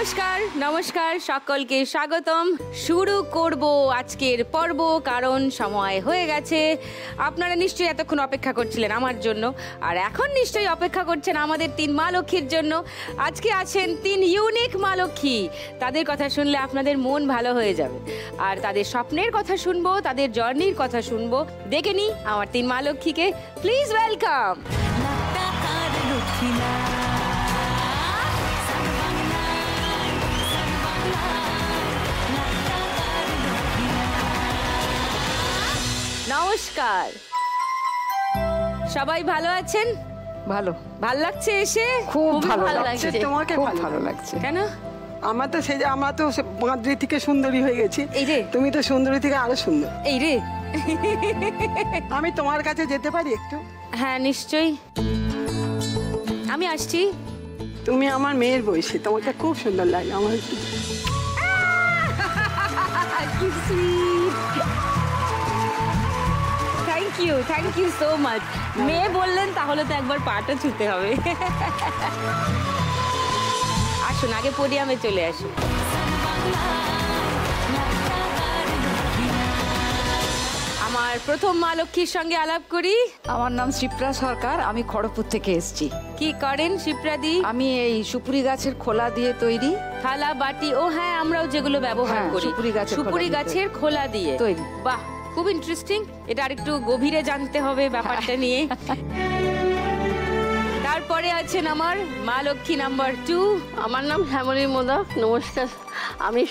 নমস্কার নমস্কার সকলকে স্বাগতম। শুরু করব আজকের পর্ব, কারণ সময় হয়ে গেছে। আপনারা নিশ্চয়ই এতক্ষণ অপেক্ষা করছিলেন আমার জন্য, আর এখন নিশ্চয়ই অপেক্ষা করছেন আমাদের 3 মা লক্ষ্মীর জন্য। আজকে আছেন 3 ইউনিক মা লক্ষ্মী। তাদের কথা শুনলে আপনাদের মন ভালো হয়ে যাবে, আর তাদের স্বপ্নের কথা শুনবো, তাদের জার্নির কথা শুনবো। দেখে নি আমার 3 মা লক্ষ্মীকে। Please welcome. নমস্কার, সবাই ভালো আছেন? ভালো ভাল লাগছে এসে? খুব ভালো লাগছে। তোমাকে ভালো লাগছে কেন? আমরা তো বাঁদরি থেকে সুন্দরী হয়ে গেছি। এই রে, তুমি তো সুন্দরী থেকে আরো সুন্দর। এই রে, আমি তোমার কাছে যেতে পারি একটু? হ্যাঁ নিশ্চয়ই, আমি আসছি। তুমি আমার মেয়ের বয়সী, তোমাকে খুব সুন্দর লাগে আমার। Thank you so much. মেয়ে বললেন তাহলে তো একবার পাটা ছুতে হবে। আসুন, আগে পোডিয়ামে চলে আসুন। আমার প্রথম মা লক্ষ্মীর সঙ্গে আলাপ করি। আমার নাম শিপ্রা সরকার, আমি খড়গপুর থেকে এসেছি। কি করেন শিপ্রাদি? আমি এই সুপুরি গাছের খোলা দিয়ে তৈরি থালা বাটি, ও হ্যাঁ, আমরাও যেগুলো ব্যবহার করি সুপুরি গাছের খোলা দিয়ে তৈরি। বাহ, খুব ইন্টারেস্টিং। এটা আরেকটু গভীরে জানতে হবে ব্যাপারটা নিয়ে। তারপরে আছেন আমার মা লক্ষ্মী নাম্বার 2। আমার নাম শ্যামলী মোদক। নমস্কার, আমি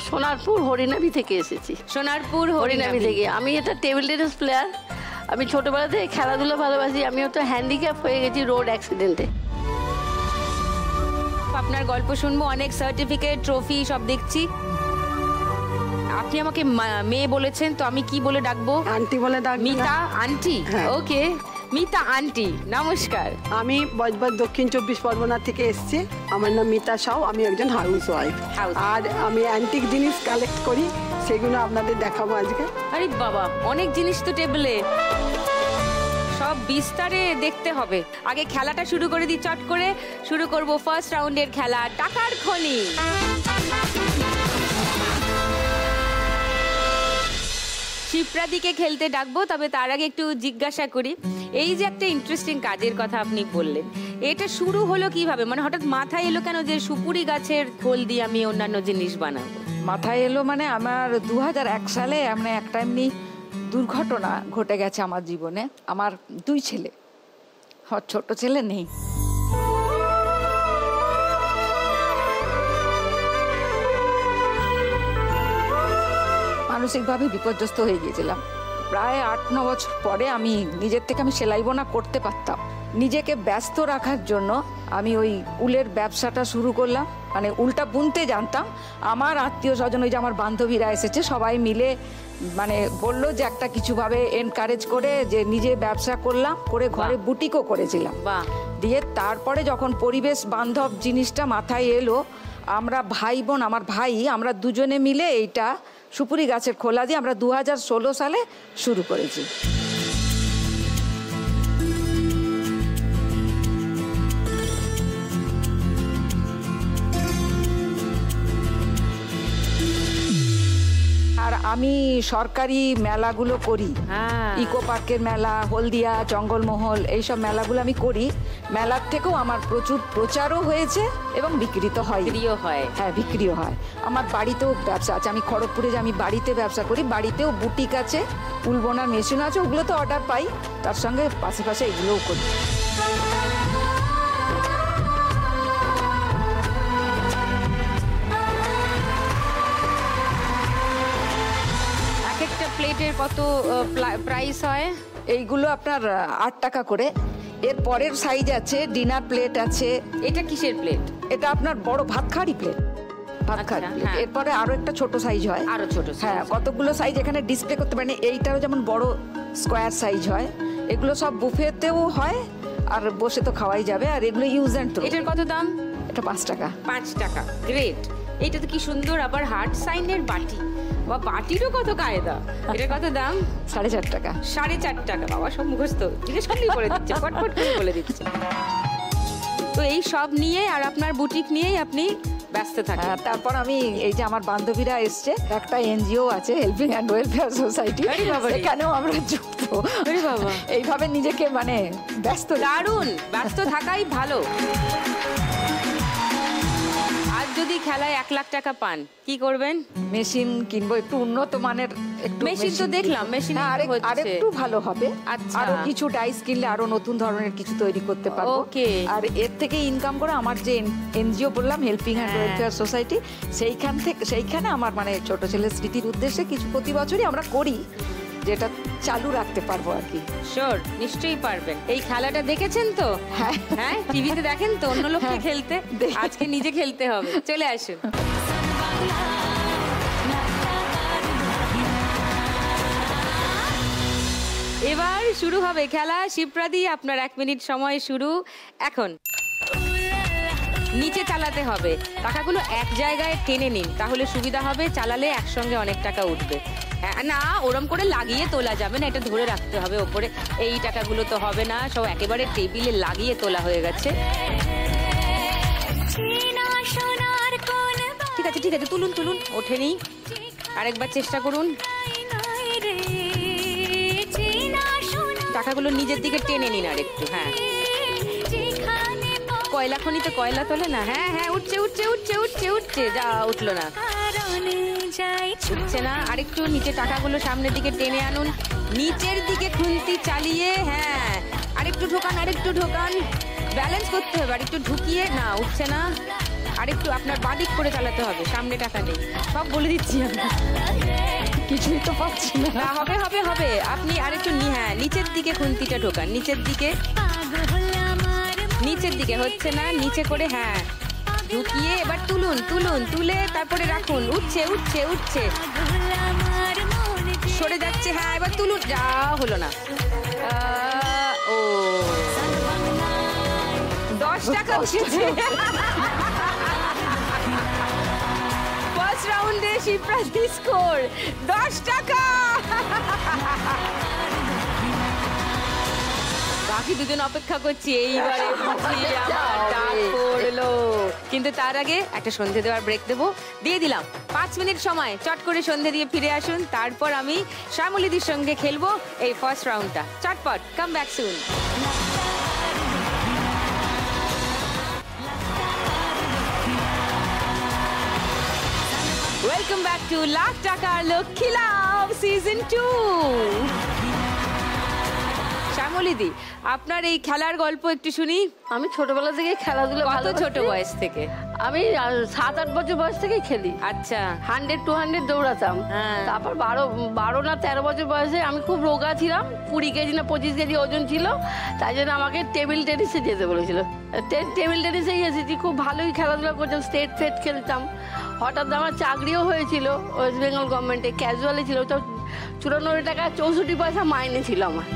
সোনারপুর হরিনাবি থেকে এসেছি। সোনারপুর হরিনাবি থেকে। আমি একটা টেবিল টেনিস প্লেয়ার। আমি ছোটবেলা থেকে খেলাধুলা ভালোবাসি। আমি একটা হ্যান্ডিক্যাপ হয়ে গেছি রোড অ্যাক্সিডেন্টে। আপনার গল্প শুনবো, অনেক সার্টিফিকেট, ট্রফি সব দেখছি। আপনি আমাকে মেয়ে বলেছেন, তো আমি কি বলে ডাকবো? আন্টি বলে ডাকবো। মিতা আন্টি? ওকে, মিতা আন্টি, নমস্কার। আমি বজবজ দক্ষিণ 24 পরগনা থেকে এসেছি। আমার নাম মিতা সাউ, আমি একজন হাউস ওয়াইফ। আর আমি অ্যান্টিক জিনিস কালেক্ট করি, সেগুলো আপনাদের দেখাবো আজকে। আরে বাবা, অনেক জিনিস তো টেবিলে, সব বিস্তারে দেখতে হবে। আগে খেলাটা শুরু করে দিই, চট করে শুরু করব ফার্স্ট রাউন্ডের খেলা, টাকার খনি। শিপ্রাদিকে খেলতে ডাকবো, তবে তার আগে একটু জিজ্ঞাসা করি, এই যে একটা ইন্টারেস্টিং কাজের কথা আপনি বললেন, এটা শুরু হলো কিভাবে? মানে হঠাৎ মাথায় এলো কেন যে সুপুরি গাছের খোল দিয়ে আমি অন্যান্য জিনিস বানাবো? মাথায় এলো মানে আমার 2001 সালে একটা এমনি দুর্ঘটনা ঘটে গেছে আমার জীবনে। আমার 2 ছেলে, আমার ছোট ছেলে নেই। মানসিকভাবে বিপর্যস্ত হয়ে গিয়েছিলাম। প্রায় 8-9 বছর পরে আমি নিজের থেকে সেলাই বোনা করতে পারতাম। নিজেকে ব্যস্ত রাখার জন্য আমি ওই উলের ব্যবসাটা শুরু করলাম। মানে উলটা বুনতে জানতাম। আমার আত্মীয় স্বজন, ওই যে আমার বান্ধবীরা এসেছে, সবাই মিলে মানে বললো যে একটা কিছুভাবে এনকারেজ করে যে নিজে ব্যবসা করলাম, করে ঘরে বুটিকও করেছিলাম। দিয়ে তারপরে যখন পরিবেশ বান্ধব জিনিসটা মাথায় এলো, আমরা ভাই বোন, আমার ভাই, আমরা দুজনে মিলে এইটা সুপুরি গাছের খোলা দিয়ে আমরা 2016 সালে শুরু করেছি। আর আমি সরকারি মেলাগুলো করি, ইকো পার্কের মেলা, হলদিয়া, জঙ্গলমহল, এইসব মেলাগুলো আমি করি। মেলার থেকেও আমার প্রচুর প্রচারও হয়েছে এবং বিক্রিত হয়। হ্যাঁ, বিক্রিও হয়। আমার বাড়িতেও ব্যবসা আছে। আমি খড়গপুরে যে আমি বাড়িতে ব্যবসা করি, বাড়িতেও বুটিক আছে, উল বোনার মেশিন আছে, ওগুলো তো অর্ডার পাই। তার সঙ্গে পাশে পাশে এগুলোও করি। প্লেটের কত প্রাইস হয়? এইগুলো আপনার 8 টাকা করে। এর পরের সাইজ আছে, ডিনার প্লেট আছে। এটা কিসের প্লেট? এটা আপনার বড় ভাতখাড়ি প্লেট, ভাতখাড়ি প্লেট। এরপরে আরো একটা ছোট সাইজ হয়, আরো ছোট। হ্যাঁ, কতগুলো সাইজ এখানে ডিসপ্লে করতে পারেন। এইটারও যেমন বড় স্কোয়ার সাইজ হয়। এগুলো সব বুফেতেও হয়, আর বসে তো খাওয়াই যাবে। আর এগুলো ইউজ অ্যান্ড থ্রো। এটার কত দাম? এটা 5 টাকা। 5 টাকা, গ্রেট। এইটা তো কি সুন্দর, আবার হার্ড সাইনের বাটি, বা বাটিরও কত কায়দা। এটার কত দাম? 4.5 টাকা। 4.5 টাকা। বাবা সব মুখস্থ, জিজ্ঞেস করলেই বলে দিচ্ছে, ফটফট করে বলে দিচ্ছে। তো এই সব নিয়ে আর আপনার বুটিক নিয়েই আপনি ব্যস্ত থাকে। তারপর আমি এই যে আমার বান্ধবীরা এসছে, একটা এনজিও আছে হেল্পিং অ্যান্ড ওয়েলফেয়ার সোসাইটি, সেখানেও আমরা যুক্ত। এইভাবে নিজেকে মানে ব্যস্ত, দারুণ ব্যস্ত থাকাই ভালো। আর যদি খেলায় 1 লাখ টাকা পান কি করবেন? মেশিন কিনবো, একটু উন্নত মানের। মেশিন তো দেখলাম, মেশিন আরেকটু ভালো হবে। আচ্ছা, আরো কিছু ডাইস কিনলে আরো নতুন ধরনের কিছু তৈরি করতে পারবো। ওকে। আর এর থেকে ইনকাম করে আমার যে এনজিও বললাম হেল্পিং অ্যান্ড ওয়েলফেয়ার সোসাইটি, সেইখানে আমার মানে ছোট ছেলের স্মৃতির উদ্দেশ্যে কিছু প্রতি বছরই আমরা করি, যেটা চালু রাখতে পারবো আর কি। শিওর, নিশ্চয়ই পারবেন। এই খেলাটা দেখেছেন তো? হ্যাঁ, টিভিতে দেখেন তো অন্য লোককে খেলতে, আজকে নিজে খেলতে হবে। চলে আসুন। এবার শুরু হবে খেলা। শিপ্রাদি, আপনার 1 মিনিট সময় শুরু এখন। নিচে চালাতে হবে, টাকাগুলো এক জায়গায় টেনে নিন, তাহলে সুবিধা হবে, চালালে একসঙ্গে অনেক টাকা উঠবে। না, ওরম করে লাগিয়ে তোলা যাবে না, এটা ধরে রাখতে হবে ওপরে। এই টাকাগুলো তো হবে না, সব একেবারে টেবিলে লাগিয়ে তোলা হয়ে গেছে। ঠিক আছে ঠিক আছে, তুলুন তুলুন, ওঠেনি। আরেকবার চেষ্টা করুন। টাকাগুলো নিজের দিকে টেনে নিন আর একটু। হ্যাঁ, কয়লা খনিতে কয়লা তোলে না? হ্যাঁ হ্যাঁ, উঠছে উঠছে উঠছে উঠছে উঠছে। যা, উঠলো না, উঠছে না। আরেকটু নিচে টাকাগুলো সামনের দিকে টেনে আনুন, নিচের দিকে খুন্তি চালিয়ে। হ্যাঁ, আরেকটু ঢোকান, আরেকটু ঢোকান, ব্যালেন্স করতে হবে। আরেকটু ঢুকিয়ে, না উঠছে না। আরেকটু আপনার বাদিক করে চালাতে হবে, সামনে টাকা নেই। সব বলে দিচ্ছি আমি, কিছুই তো পাচ্ছি না। হবে হবে হবে। আপনি আরেকটু হ্যাঁ, নিচের দিকে খুন্তিটা ঢোকান, নিচের দিকে, নিচের দিকে। হচ্ছে না, নিচে করে। হ্যাঁ, ঢুকিয়ে এবার তুলুন তুলুন, তুলে তারপরে রাখুন। উঠছে উঠছে উঠছে, সরে যাচ্ছে। হ্যাঁ, এবার তুলুন। যা, হলো না। ও, 10 টাকা উঠেছে। ফার্স্ট রাউন্ডে শিপ্রাদি স্কোর 10 টাকা। বাকি দুজন অপেক্ষা করছি, এইবারে বুঝিয়ে আমার ডাক পড়লো। কিন্তু তার আগে একটা সন্ধে দেওয়ার ব্রেক দেবো, দিয়ে দিলাম 5 মিনিট সময়। চট করে সন্ধে দিয়ে ফিরে আসুন, তারপর আমি শ্যামলীদির সঙ্গে খেলবো এই ফার্স্ট রাউন্ডটা। চটপট, come back soon. Welcome back to lakh টাকার লক্ষ্মী লাভ সিজন 2। শ্যামলীদি, আপনার এই খেলার গল্প একটু শুনি। আমি ছোটবেলা থেকে খেলাধুলা কত ছোট বয়স থেকে? আমি 7-8 বছর বয়স থেকেই খেলি। আচ্ছা, 100-200 দৌড়াতাম। তারপর 12 না 13 বছর বয়সে আমি খুব রোগা ছিলাম, 20 কেজি না 25 কেজি ওজন ছিল। তাই জন্য আমাকে টেবিল টেনিসে যেতে বলেছিল। টেবিল টেনিসেই এসেছি, খুব ভালোই খেলাধুলা করতাম, স্টেট ফেট খেলতাম। হঠাৎ আমার চাকরিও হয়েছিল ওয়েস্ট বেঙ্গল গভর্নমেন্টে, ক্যাজুয়ালি ছিল। তো 94 টাকা 64 পয়সা মাইনে ছিল আমার।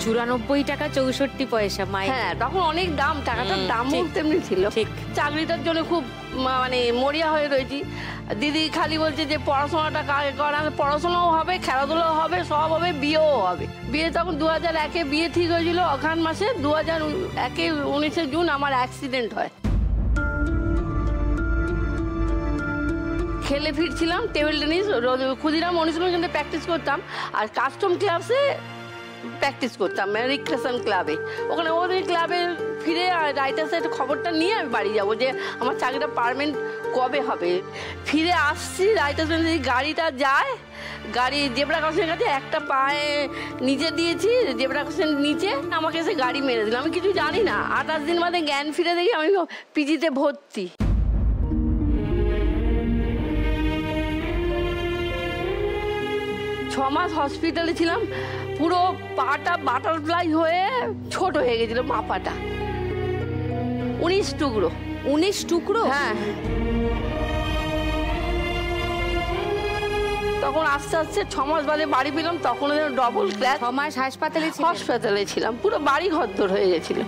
94 টাকা 64 পয়সা মাইনে? হ্যাঁ, তখন অনেক দাম, টাকাটার দামও তেমনি ছিল। চাকরিটার জন্য খুব মানে মরিয়া হয়ে রয়েছি। দিদি খালি বলছে যে পড়াশোনাটা করা, পড়াশোনাও হবে, খেলাধুলাও হবে, সব হবে, বিয়েও হবে। বিয়ে তখন 2001-এ বিয়ে ঠিক হয়েছিল, অঘ্রাণ মাসে। 2001-এ 19শে জুন আমার অ্যাক্সিডেন্ট হয়। খেলে ফিরছিলাম, টেবিল টেনিস ক্ষুদিরাম অনুশীলন কেন্দ্রে প্র্যাকটিস করতাম, আর কাস্টম ক্লাসে প্র্যাকটিস করতাম, রিক্রেশন ক্লাবে। ওখানে ওদের ক্লাবে ফিরে রাইটার সাইড খবরটা নিয়ে আমি বাড়ি যাবো যে আমার চাকরিটা পার্মানেন্ট কবে হবে। ফিরে আসছি, রাইটার সাইড গাড়িটা যায়, গাড়ি জেব্রা ক্রসিংয়ের কাছে একটা পায়ে নিচে দিয়েছি, জেব্রা ক্রসিং নিচে আমাকে এসে গাড়ি মেরে দিল। আমি কিছু জানি না। 28 দিন বাদে জ্ঞান ফিরে দেখি আমি পিজিতে ভর্তি। ছ মাস হসপিটালে ছিলাম, পুরো পাটা বাটারফ্লাই হয়ে ছোট হয়ে গেছিল, মা পাটা 19 টুকরো। 19 টুকরো? হ্যাঁ। তখন আস্তে আস্তে 6 মাস বাদে বাড়ি পেলাম, তখন ডবল ক্ল্যাচ। 6 মাস হাসপাতালে ছিলাম, পুরো বাড়ি ঘরদোর হয়ে গেছিল।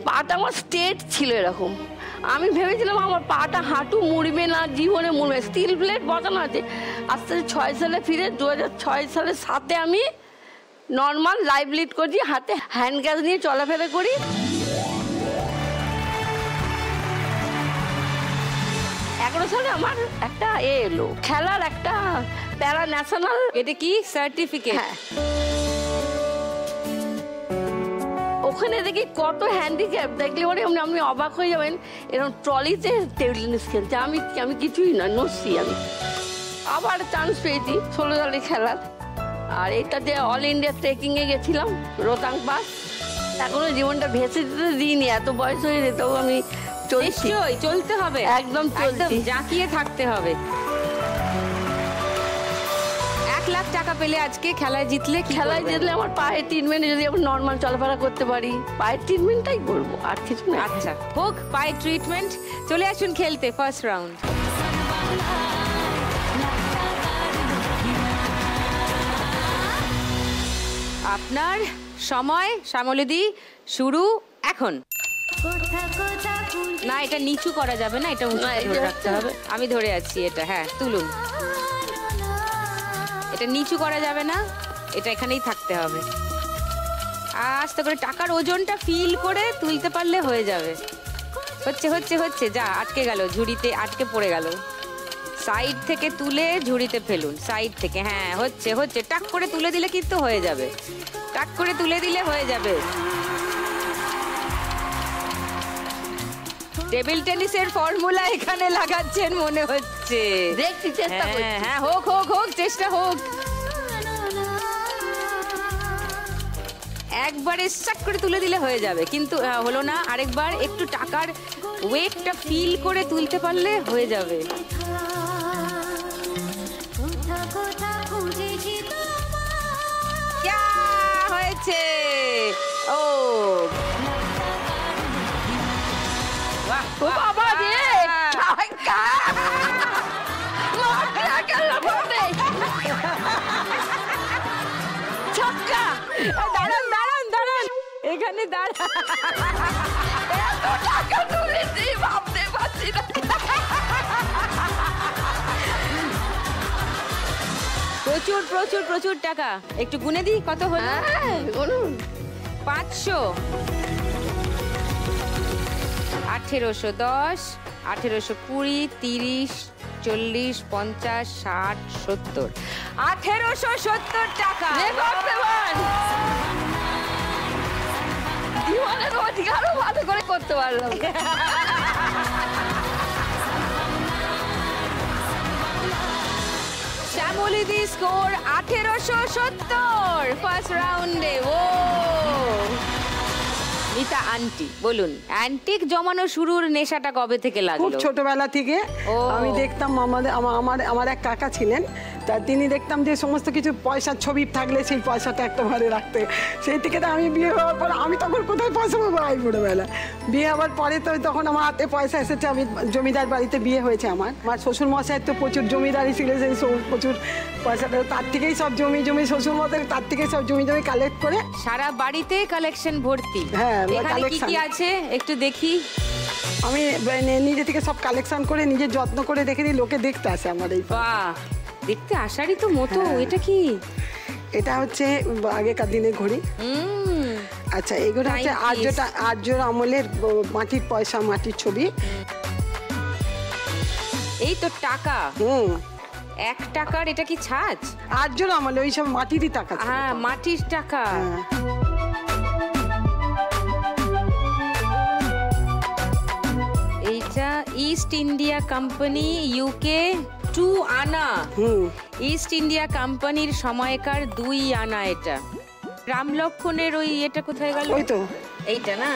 পাটা আমার স্টেট ছিল এরকম। আমি ভেবেছিলাম আমার পাটা হাঁটু মুড়বে না, জীবনে মুড়বে, স্টিল প্লেট বসানো আছে। আস্তে আস্তে 6 সালে ফিরে 2006 সালের 7-এ আমি নর্মাল লাইভ লিড করছি, হাতে হ্যান্ড গ্যাস নিয়ে চলাফেরা করি। 11 সালে আমার একটা এলো খেলার একটা প্যারা ন্যাশনাল। এটা কি সার্টিফিকেট? হ্যাঁ, ওখানে দেখি কত হ্যান্ডিক্যাপ, দেখলে পরে আপনি অবাক হয়ে যাবেন। এরকম ট্রলিতে টেবিল টেনিস খেলছে, আমি কিছুই না, নড়ছি আমি। আবার চান্স পেয়েছি 16 সালে খেলার। আর এটাতে অল ইন্ডিয়া ট্রেকিংয়ে গেছিলাম, রোতাং পাস। এখনো জীবনটা ভেসে দিতে দিইনি, এত বয়স হয়ে যেতেও আমি চলছি। চলতে হবে, একদম চলছি, জাঁকিয়ে থাকতে হবে। 1 লাখ টাকা পেলে আজকে খেলায় জিতলে, খেলায় জিতলে আমার পায়ের ট্রিটমেন্ট, যদি আমি নর্মাল চলাফেরা করতে পারি, পায়ের ট্রিটমেন্টটাই করবো, আর কিছু না। আচ্ছা হোক পায়ের ট্রিটমেন্ট। চলে আসুন খেলতে ফার্স্ট রাউন্ড। আপনার সময় শ্যামলীদি শুরু এখন। না এটা নিচু করা যাবে না, এটা উঁচু ধরে রাখতে হবে। আমি ধরে আছি এটা, হ্যাঁ তুলুন। এটা নিচু করা যাবে না, এটা এখানেই থাকতে হবে। আস্তে করে টাকার ওজনটা ফিল করে তুলতে পারলে হয়ে যাবে। হচ্ছে হচ্ছে হচ্ছে, যা আটকে গেল, ঝুড়িতে আটকে পড়ে গেল। সাইড থেকে তুলে ঝুড়িতে ফেলুন, সাইড থেকে। হ্যাঁ হচ্ছে হচ্ছে, টাক করে তুলে দিলে কিন্তু হয়ে যাবে, টাক করে তুলে দিলে হয়ে যাবে। টেবিল টেনিসের ফর্মুলা এখানে লাগাচ্ছেন মনে হচ্ছে। দেখছি, চেষ্টা করছি। হ্যাঁ হোক হোক হোক, চেষ্টা হোক। একবারে সাক করে তুলে দিলে হয়ে যাবে, কিন্তু হলো না। আরেকবার একটু টাকার ওয়েটটা ফিল করে তুলতে পারলে হয়ে যাবে। হয়েছে। ও বাবা রে, ছক্কা! দাঁড়ান দাঁড়ান দাঁড়ান, এখানে দাঁড়ান। টাকা তুলেছি, ভাবতে পারছি না। প্রচুর প্রচুর প্রচুর টাকা। একটু গুনে দিই কত হলো। 500, 1810, 1820, 30, 40, 50, 60, 70, 1870 টাকা। জীবনের রোজগারও ভালো করে করতে পারলাম। শ্যামলীদি স্কোর 1870 ফার্স্ট রাউন্ডে। ও মিতা আন্টি বলুন, অ্যান্টিক জমানো শুরুর নেশাটা কবে থেকে খুব লাগলো? ছোটবেলা থেকে আমি দেখতাম। আমার এক কাকা ছিলেন, তা তিনি দেখতাম যে সমস্ত কিছু পয়সার ছবি থাকলে সেই পয়সাটা একটা ঘরে রাখতে। সেই থেকে তো আমি বিয়ে হওয়ার পর, আমি তখন কোথায় পয়সা পাবো? আমি ছোটবেলা বিয়ে হওয়ার পরে তো তখন আমার হাতে পয়সা এসেছে। আমি জমিদার বাড়িতে বিয়ে হয়েছে আমার শ্বশুর মশাইয়ের তো প্রচুর জমিদারি ছিল, সেই প্রচুর পয়সাটা তার থেকেই সব জমি শ্বশুর মশাই তার থেকেই সব জমি কালেক্ট করে সারা বাড়িতে কালেকশন ভর্তি। হ্যাঁ, এখানে কি কি আছে একটু দেখি। আমি নিজে থেকে সব কালেকশন করে নিজে যত্ন করে রেখে দিই, লোকে দেখতে আসে আমার এই। বাহ, দেখতে আসারই তো মতো। এটা কি? এটা হচ্ছে আগেকার দিনের ঘড়ি। আচ্ছা, এগুলো হচ্ছে আর্যর আমলের মাটির পয়সা, মাটির ছবি। এই তো টাকা। 1 টাকার এটা কি ছাঁচ? আর্যর আমলে ওই সব মাটিরই টাকা। হ্যাঁ, মাটির টাকা। এইটা ইস্ট ইন্ডিয়া কোম্পানি, ইউকে, 2 আনা। ইস্ট ইন্ডিয়া কোম্পানির সময়কার 2 আনা। এটা রাম লক্ষণের ওই এটা কোথায় গেল? ওই তো এইটা না?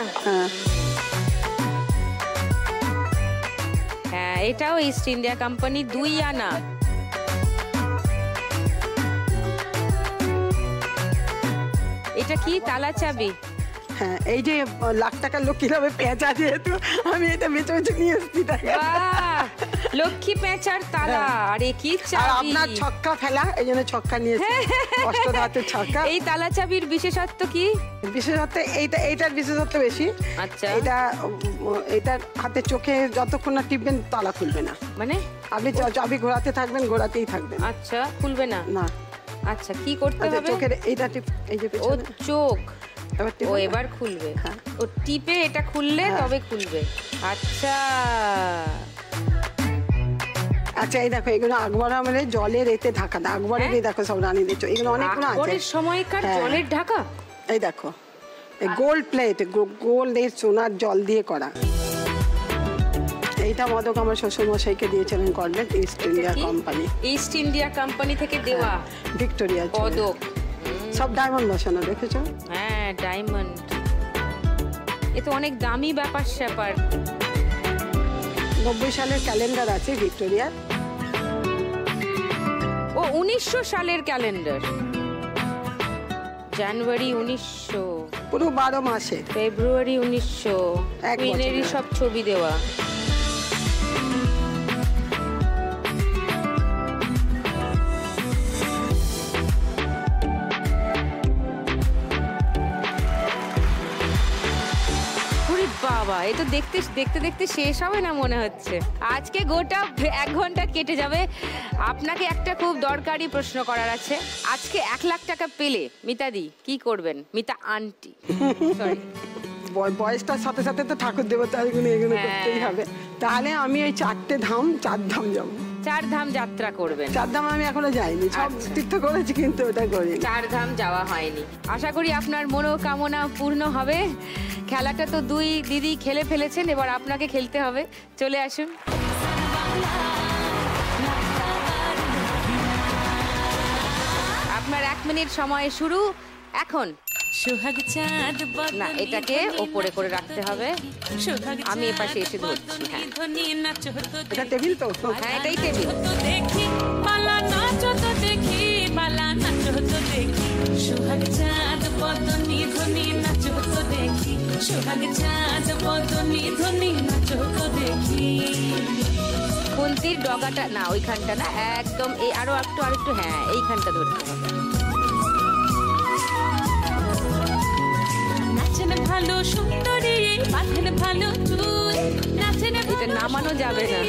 হ্যাঁ, এটাও ইস্ট ইন্ডিয়া কোম্পানি, 2 আনা। এটা কি? তালা চাবি। হ্যাঁ, এই যে লাখ টাকার লোক কিভাবে পেঁচা, যেহেতু আমি এটা বেঁচে বেঁচে নিয়ে এসেছি। লক্ষ্মী পেঁচার তালা। আরে কি চাবি! আপনার ছক্কা ফেলা, এই জন্য ছক্কা নিয়েছি, অষ্টধাতুর ছক্কা। এই তালা চাবির বিশেষত্ব কি? বিশেষত্ব এইটার বিশেষত্ব বেশি। আচ্ছা, এটার হাতে চোখে যতক্ষণ না টিপবেন তালা খুলবে না। মানে আপনি চাবি ঘোরাতে থাকবেন, ঘোরাতেই থাকবেন। আচ্ছা, খুলবে না? না। আচ্ছা, কি করতে হবে? চোখের এইটা টিপ, এই যে ও চোখ। ও এবার এবার খুলবে। ও টিপে এটা খুললে তবে খুলবে। আচ্ছা, আচ্ছা এই দেখো এগুলো আকবর আমলের জলের এতে ঢাকা, আকবরের এই দেখো সব রানীদের এগুলো অনেকগুলো আছে। আকবরের সময়কার জলের ঢাকা, এই দেখো গোল্ড প্লেট, গোল্ডের সোনার জল দিয়ে করা। এইটা মদক আমার শ্বশুরমশাইকে দিয়েছিলেন government east India company, east India company থেকে দেওয়া ভিক্টোরিয়া পদক, সব ডায়মন্ড বসানো, দেখেছো? হ্যাঁ ডায়মন্ড, এ তো অনেক দামি ব্যাপার স্যাপার। 90 সালের ক্যালেন্ডার আছে ভিক্টোরিয়ার। ও 1900 সালের ক্যালেন্ডার, জানুয়ারি 1900, পুরো 12 মাসে, ফেব্রুয়ারি 1900, এক কুইনেরই বছরে। সব ছবি দেওয়া। বাবা, এ তো দেখতে দেখতে দেখতে শেষ হবে না মনে হচ্ছে। আজকে গোটা 1 ঘন্টা কেটে যাবে। আপনাকে একটা খুব দরকারি প্রশ্ন করার আছে। আজকে 1 লাখ টাকা পেলে মিতাদি কি করবেন? মিতা আন্টি, সরি, বয়সটার সাথে সাথে তো ঠাকুর দেবতা এগুলো করতেই হবে। তাহলে আমি ওই 4 ধাম যাবো। 4 ধাম যাত্রা করবেন? 4 ধাম আমি এখনো যাইনি, সব তীর্থ করেছি কিন্তু ওটা করি। 4 ধাম যাওয়া হয়নি। আশা করি আপনার মনোকামনা পূর্ণ হবে। খেলাটা তো 2 দিদি খেলে ফেলেছেন, এবার আপনাকে খেলতে হবে। চলে আসুন। আপনার 1 মিনিট সময় শুরু এখন। না, এটাকে ওপরে করে রাখতে হবে। আমি এপাশে এসে ধরছি। হ্যাঁ, এটা টেবিল তো? হ্যাঁ এটাই টেবিল। খুন্তির ডগাটা না, ওইখানটা না, একদম এই আরেকটু, হ্যাঁ এইখানটা ধরতে হবে। ভালো সুন্দরী বাঁধেন ভালো চুল, নাচেন এটা নামানো যাবে না।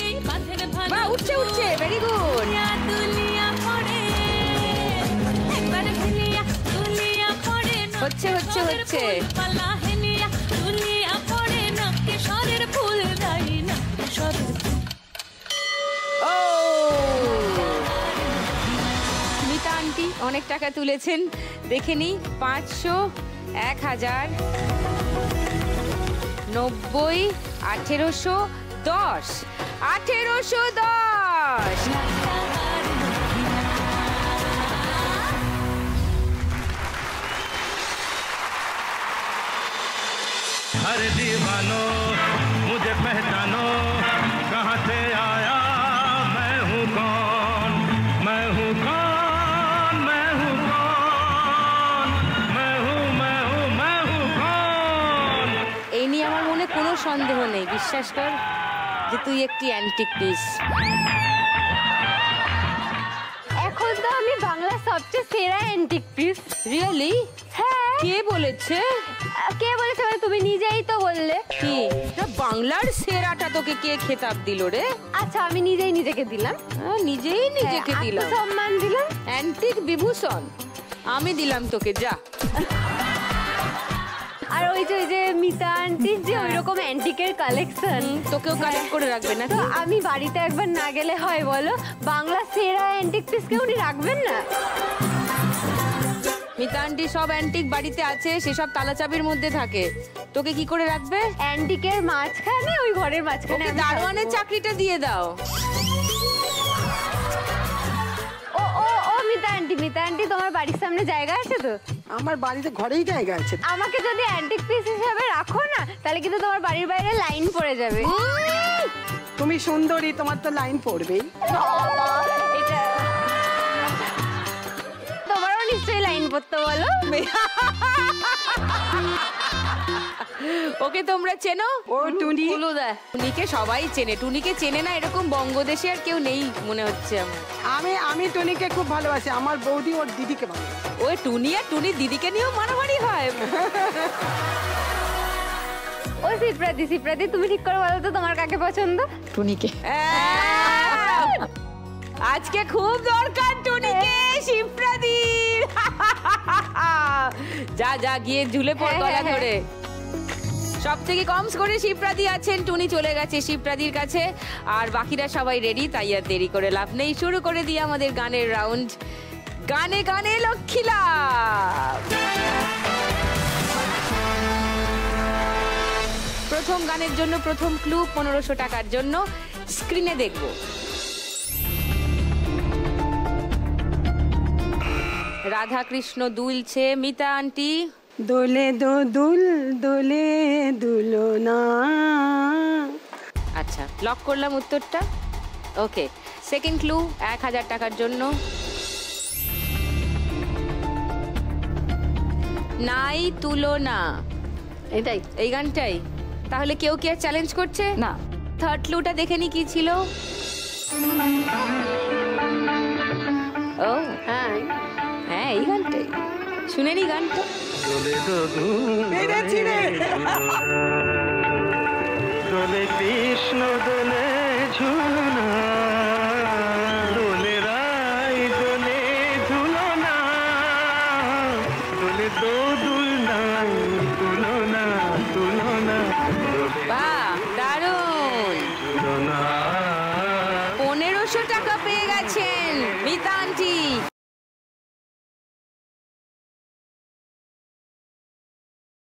বাহ, উঠছে, ভেরি গুড। হচ্ছে ও, মিতা আন্টি অনেক টাকা তুলেছেন। দেখে নিই, 500, 1000, 90, 1810, 1810। हर दीवानो मुझे पहचानो, कहाँ से आया मैं हूँ कौन, मैं हूँ कौन, मैं हूँ कौन, मैं हूँ मैं हूँ मैं हूँ कौन। এই নিয়ে আমার মনে কোনো সন্দেহ নেই, বিশ্বাস কর যে তুই একটি অ্যান্টিক পিস। এখন তো আমি বাংলার সবচেয়ে সেরা অ্যান্টিক পিস। রিয়েলি? হ্যাঁ। কে বলেছে? কে বলেছে? মানে তুমি নিজেই তো বললে। কি না, বাংলার সেরাটা তোকে কে খেতাব দিল রে? আচ্ছা, আমি নিজেই নিজেকে দিলাম। নিজেই নিজেকে দিলাম, সম্মান দিলাম। অ্যান্টিক বিভূষণ আমি দিলাম তোকে, যা। আর ওই যে মিতা আন্টির যে ওইরকম অ্যান্টিকের কালেকশন, তোকেও কালেক্ট করে রাখবে না? তো আমি বাড়িতে একবার না গেলে হয় বলো? বাংলা সেরা অ্যান্টিক পিস কে উনি রাখবেন না? মিতা আন্টি সব অ্যান্টিক বাড়িতে আছে, সেসব তালা চাবির মধ্যে থাকে, তোকে কি করে রাখবে? অ্যান্টিকের মাঝখানে, ওই ঘরের মাঝখানে ওকে আমি দারোয়ানের রাখবো। চাকরিটা দিয়ে দাও। ও ও ও মিতা আন্টি তোমার বাড়ির সামনে জায়গা আছে তো? আমার বাড়িতে ঘরেই জায়গা আছে। আমাকে যদি অ্যান্টিক পিস হিসেবে রাখো না, তাহলে কিন্তু তোমার বাড়ির বাইরে লাইন পড়ে যাবে। তুমি সুন্দরী, তোমার তো লাইন পড়বেই। এটা তোমারও নিশ্চয়ই লাইন পড়তে বলো। ওকে তোমরা চেনো? ও টুনি। টুনিকে সবাই চেনে, টুনিকে চেনে না এরকম বঙ্গদেশে আর কেউ নেই মনে হচ্ছে আমার। আমি টুনিকে খুব ভালোবাসি, আমার বৌদি ওর দিদিকে ভালোবাসে। ওই টুনি আর টুনির দিদিকে নিয়েও মারামারি হয়। ও সিপ্রাদি, তুমি ঠিক করে বলো তো তোমার কাকে পছন্দ? টুনিকে। আজকে খুব দরকার টুনিকে, শিপ্রাদির। যা গিয়ে ঝুলে পড় গলা ধরে। সব থেকে কম স্কোরে শিবপ্রাদি আছেন, টুনি চলে গেছে শিবপ্রাদির কাছে, আর বাকিরা সবাই রেডি, তাই আর দেরি করে লাভ নেই। শুরু করে দিয়ে আমাদের গানের রাউন্ড, গানে গানে লক্ষ্মী লাভ। প্রথম গানের জন্য প্রথম ক্লু 1500 টাকার জন্য স্ক্রিনে দেখব। রাধা কৃষ্ণ দুলছে, মিতা আন্টি দোলে দুল দোলে দুলনা। আচ্ছা, লক করলাম উত্তরটা। ওকে, সেকেন্ড ক্লু 1000 টাকার জন্য। নাই তুলনা, এটাই এই গানটাই। তাহলে কেউ কি আর চ্যালেঞ্জ করছে না। থার্ড ক্লুটা দেখে নি কি ছিল। ও হ্যাঁ হ্যাঁ, এই গানটাই। শুনে নি গানটা। পেরেছি রে। দোলে কৃষ্ণ দোলে ঝুলনা, দোলে রাই দোলে ঝুলনা, দোলে দোদুল নাই তুলনা তুলনা, বাহ, দারুণ। 1500 টাকা পেয়ে গেছেন মিতা আন্টি।